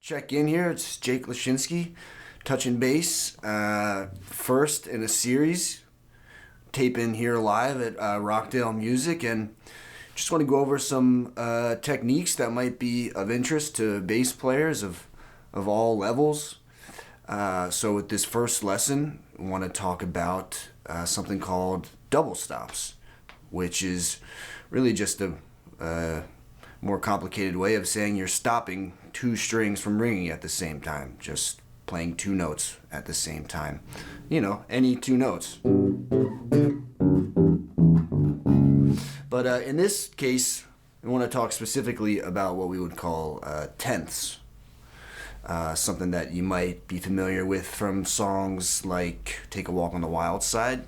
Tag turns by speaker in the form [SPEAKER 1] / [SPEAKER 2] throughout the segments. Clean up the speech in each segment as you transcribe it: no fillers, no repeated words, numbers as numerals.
[SPEAKER 1] Check in here. It's Jake Leschinsky, touching bass. First in a series. Tape in here live at Rockdale Music, and just want to go over some techniques that might be of interest to bass players of all levels. So with this first lesson, I want to talk about something called double stops, which is really just a more complicated way of saying you're stopping two strings from ringing at the same time, just playing two notes at the same time. You know, any two notes. But in this case, I want to talk specifically about what we would call tenths. Something that you might be familiar with from songs like Take a Walk on the Wild Side.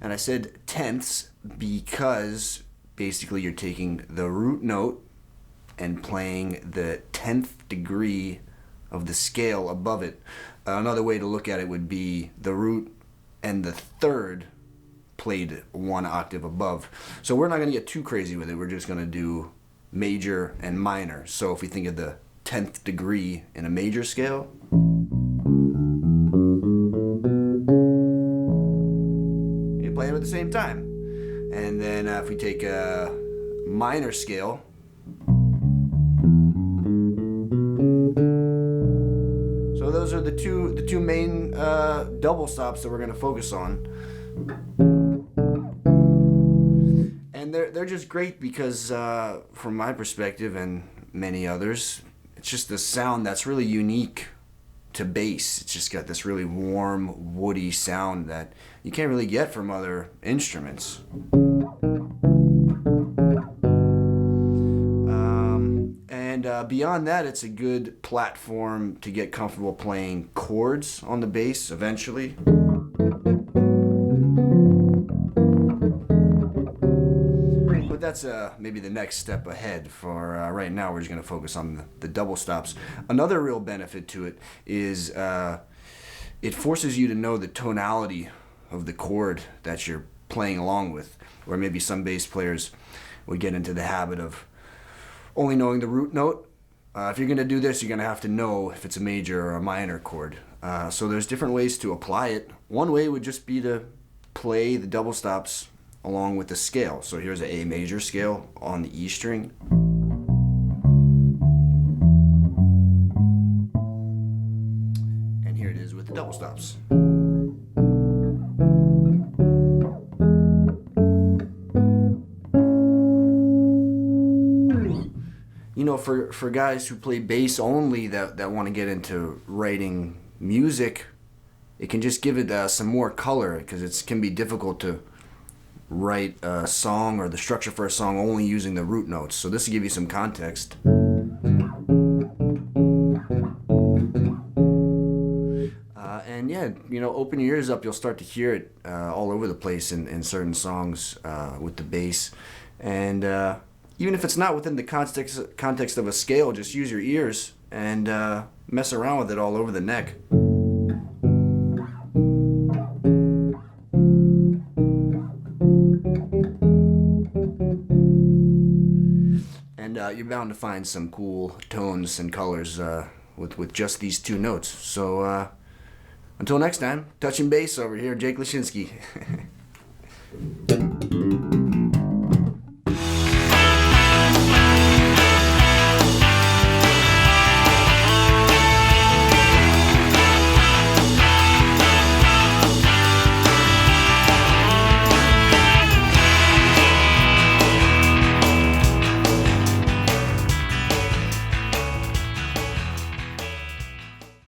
[SPEAKER 1] And I said tenths because basically you're taking the root note and playing the 10th degree of the scale above it. Another way to look at it would be the root and the third played one octave above. So we're not going to get too crazy with it. We're just going to do major and minor. So if we think of the 10th degree in a major scale, you play them at the same time. And then if we take a minor scale, so those are the two main double stops that we're going to focus on. And they're just great because from my perspective and many others, it's just a sound that's really unique to bass. It's just got this really warm, woody sound that you can't really get from other instruments. And beyond that, it's a good platform to get comfortable playing chords on the bass eventually. But that's maybe the next step ahead. For right now, we're just going to focus on the double stops. Another real benefit to it is it forces you to know the tonality of the chord that you're playing along with, where maybe some bass players would get into the habit of only knowing the root note. If you're going to do this, you're going to have to know if it's a major or a minor chord. So there's different ways to apply it. One way would just be to play the double stops along with the scale. So here's an A major scale on the E string. And here it is with the double stops. You know, for guys who play bass only that want to get into writing music, it can just give it some more color, because it can be difficult to write a song or the structure for a song only using the root notes. So this will give you some context. And yeah, you know, open your ears up. You'll start to hear it all over the place in certain songs with the bass. And even if it's not within the context of a scale, just use your ears and mess around with it all over the neck. And you're bound to find some cool tones and colors with just these two notes. So until next time, touching bass over here, Jake Leschinsky.